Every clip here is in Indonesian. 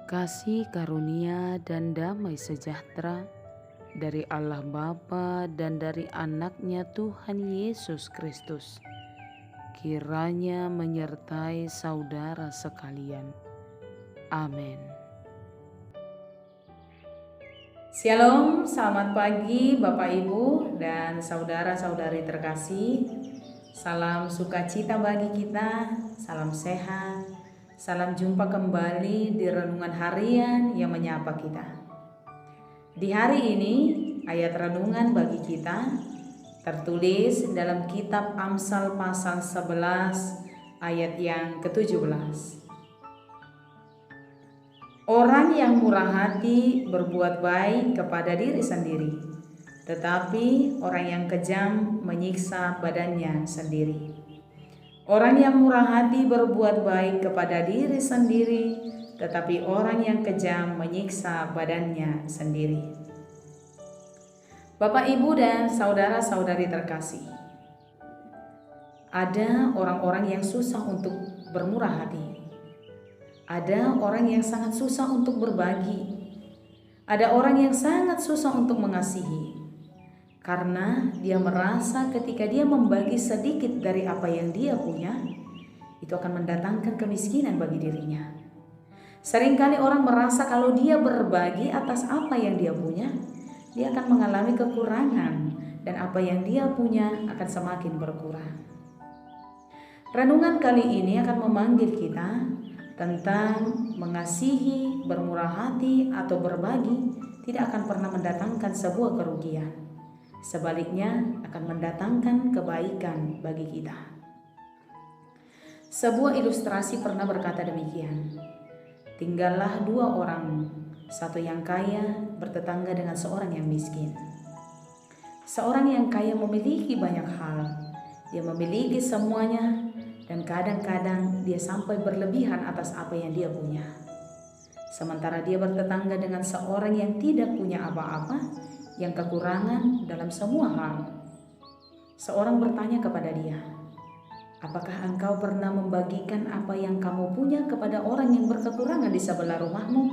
Kasih karunia dan damai sejahtera dari Allah Bapa dan dari anaknya Tuhan Yesus Kristus kiranya menyertai saudara sekalian. Amin. Shalom, selamat pagi Bapak Ibu dan saudara-saudari terkasih. Salam sukacita bagi kita, salam sehat, salam jumpa kembali di renungan harian yang menyapa kita. Di hari ini, ayat renungan bagi kita tertulis dalam kitab Amsal pasal 11 ayat yang ke-17. Orang yang murah hati berbuat baik kepada diri sendiri, tetapi orang yang kejam menyiksa badannya sendiri. Orang yang murah hati berbuat baik kepada diri sendiri, tetapi orang yang kejam menyiksa badannya sendiri. Bapak, Ibu, dan saudara-saudari terkasih, ada orang-orang yang susah untuk bermurah hati. Ada orang yang sangat susah untuk berbagi. Ada orang yang sangat susah untuk mengasihi. Karena dia merasa ketika dia membagi sedikit dari apa yang dia punya, itu akan mendatangkan kemiskinan bagi dirinya. Seringkali orang merasa kalau dia berbagi atas apa yang dia punya, dia akan mengalami kekurangan dan apa yang dia punya akan semakin berkurang. Renungan kali ini akan memanggil kita tentang mengasihi, bermurah hati, atau berbagi tidak akan pernah mendatangkan sebuah kerugian. Sebaliknya akan mendatangkan kebaikan bagi kita. Sebuah ilustrasi pernah berkata demikian. Tinggallah dua orang, satu yang kaya bertetangga dengan seorang yang miskin. Seorang yang kaya memiliki banyak hal. Dia memiliki semuanya, dan kadang-kadang dia sampai berlebihan atas apa yang dia punya. Sementara dia bertetangga dengan seorang yang tidak punya apa-apa, yang kekurangan dalam semua hal. Seorang bertanya kepada dia, "Apakah engkau pernah membagikan apa yang kamu punya kepada orang yang berkekurangan di sebelah rumahmu?"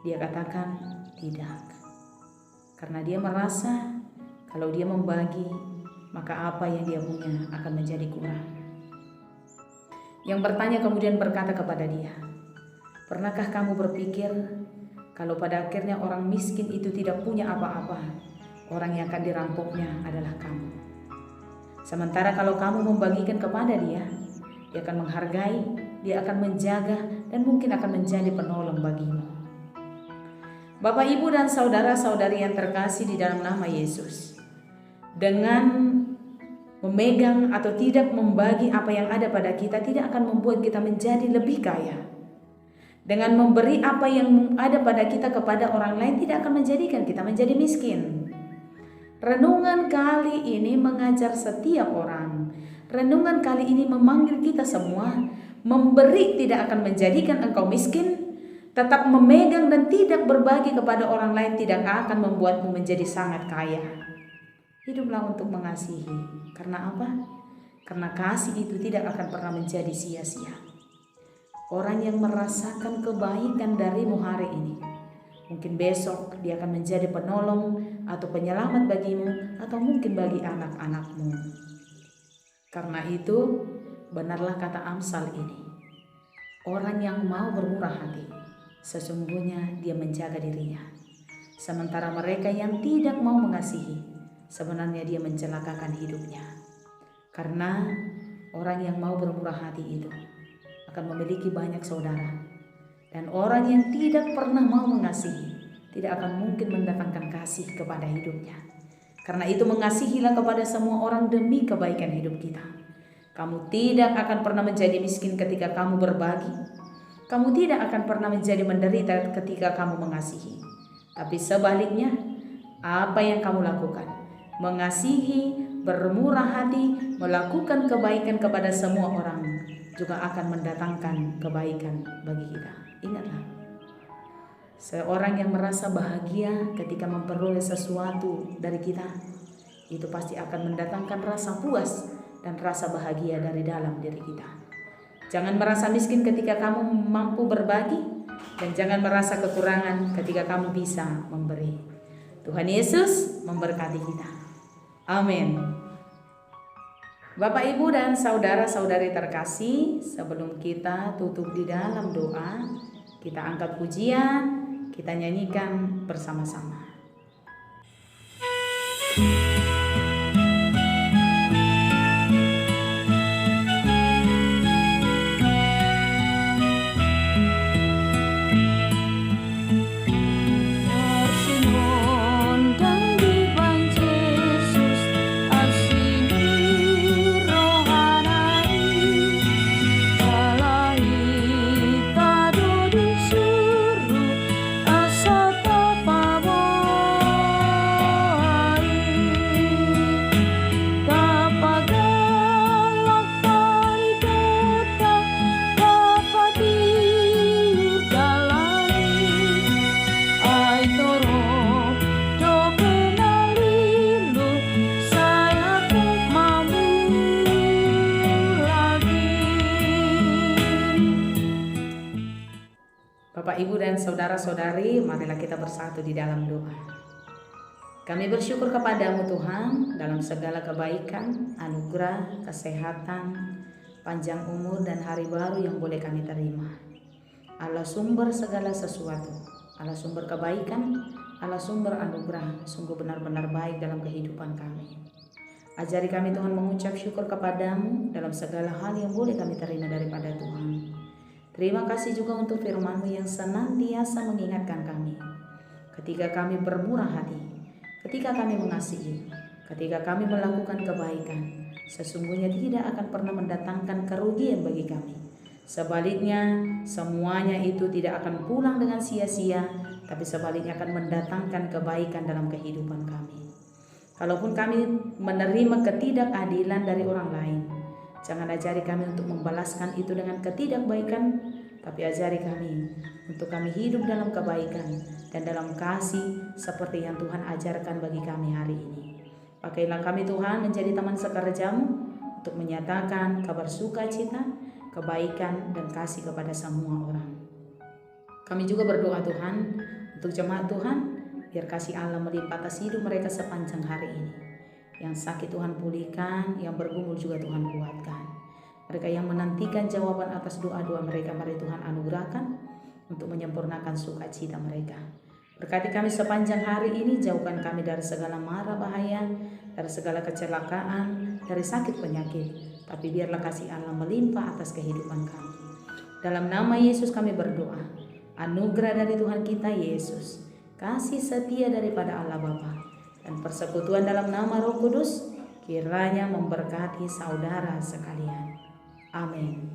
Dia katakan, "Tidak." Karena dia merasa kalau dia membagi, maka apa yang dia punya akan menjadi kurang. Yang bertanya kemudian berkata kepada dia, "Pernahkah kamu berpikir kalau pada akhirnya orang miskin itu tidak punya apa-apa, orang yang akan dirampoknya adalah kamu? Sementara kalau kamu membagikan kepada dia, dia akan menghargai, dia akan menjaga, dan mungkin akan menjadi penolong bagimu." Bapak, Ibu, dan saudara-saudari yang terkasih di dalam nama Yesus, dengan memegang atau tidak membagi apa yang ada pada kita tidak akan membuat kita menjadi lebih kaya. Dengan memberi apa yang ada pada kita kepada orang lain tidak akan menjadikan kita menjadi miskin. Renungan kali ini mengajar setiap orang. Renungan kali ini memanggil kita semua. Memberi tidak akan menjadikan engkau miskin. Tetap memegang dan tidak berbagi kepada orang lain tidak akan membuatmu menjadi sangat kaya. Hiduplah untuk mengasihi. Karena apa? Karena kasih itu tidak akan pernah menjadi sia-sia. Orang yang merasakan kebaikan darimu hari ini, mungkin besok dia akan menjadi penolong atau penyelamat bagimu, atau mungkin bagi anak-anakmu. Karena itu, benarlah kata Amsal ini. Orang yang mau bermurah hati, sesungguhnya dia menjaga dirinya. Sementara mereka yang tidak mau mengasihi, sebenarnya dia mencelakakan hidupnya. Karena orang yang mau bermurah hati itu akan memiliki banyak saudara. Dan orang yang tidak pernah mau mengasihi tidak akan mungkin mendatangkan kasih kepada hidupnya. Karena itu mengasihilah kepada semua orang demi kebaikan hidup kita. Kamu tidak akan pernah menjadi miskin ketika kamu berbagi. Kamu tidak akan pernah menjadi menderita ketika kamu mengasihi. Tapi sebaliknya, apa yang kamu lakukan? Mengasihi, bermurah hati, melakukan kebaikan kepada semua orang juga akan mendatangkan kebaikan bagi kita. Ingatlah, seorang yang merasa bahagia ketika memperoleh sesuatu dari kita, itu pasti akan mendatangkan rasa puas dan rasa bahagia dari dalam diri kita. Jangan merasa miskin ketika kamu mampu berbagi, dan jangan merasa kekurangan ketika kamu bisa memberi. Tuhan Yesus memberkati kita. Amin. Bapak, Ibu, dan saudara-saudari terkasih, sebelum kita tutup di dalam doa, kita angkat pujian, kita nyanyikan bersama-sama. Bapak, Ibu, dan saudara-saudari, marilah kita bersatu di dalam doa. Kami bersyukur kepadamu Tuhan dalam segala kebaikan, anugerah, kesehatan, panjang umur, dan hari baru yang boleh kami terima. Allah sumber segala sesuatu, Allah sumber kebaikan, Allah sumber anugerah, sungguh benar-benar baik dalam kehidupan kami. Ajari kami Tuhan mengucap syukur kepadamu dalam segala hal yang boleh kami terima daripada Tuhan. Terima kasih juga untuk firman-Mu yang senantiasa mengingatkan kami. Ketika kami bermurah hati, ketika kami mengasihi, ketika kami melakukan kebaikan, sesungguhnya tidak akan pernah mendatangkan kerugian bagi kami. Sebaliknya, semuanya itu tidak akan pulang dengan sia-sia, tapi sebaliknya akan mendatangkan kebaikan dalam kehidupan kami. Kalaupun kami menerima ketidakadilan dari orang lain, jangan ajari kami untuk membalaskan itu dengan ketidakbaikan, tapi ajari kami untuk kami hidup dalam kebaikan dan dalam kasih seperti yang Tuhan ajarkan bagi kami hari ini. Pakailah kami Tuhan menjadi teman sekerjamu untuk menyatakan kabar sukacita, kebaikan, dan kasih kepada semua orang. Kami juga berdoa Tuhan untuk jemaat Tuhan, biar kasih Allah melimpah atas hidup mereka sepanjang hari ini. Yang sakit Tuhan pulihkan, yang bergumul juga Tuhan kuatkan. Mereka yang menantikan jawaban atas doa-doa mereka, mari Tuhan anugerahkan untuk menyempurnakan sukacita mereka. Berkati kami sepanjang hari ini, jauhkan kami dari segala mara bahaya, dari segala kecelakaan, dari sakit penyakit. Tapi biarlah kasih Allah melimpah atas kehidupan kami. Dalam nama Yesus kami berdoa, anugerah dari Tuhan kita Yesus, kasih setia daripada Allah Bapa, dan persekutuan dalam nama Roh Kudus kiranya memberkati saudara sekalian. Amin.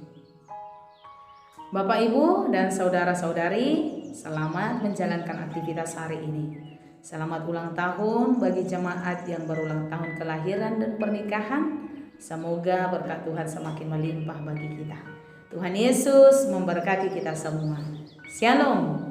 Bapak, Ibu, dan saudara-saudari, selamat menjalankan aktivitas hari ini. Selamat ulang tahun bagi jemaat yang berulang tahun kelahiran dan pernikahan. Semoga berkat Tuhan semakin melimpah bagi kita. Tuhan Yesus memberkati kita semua. Shalom.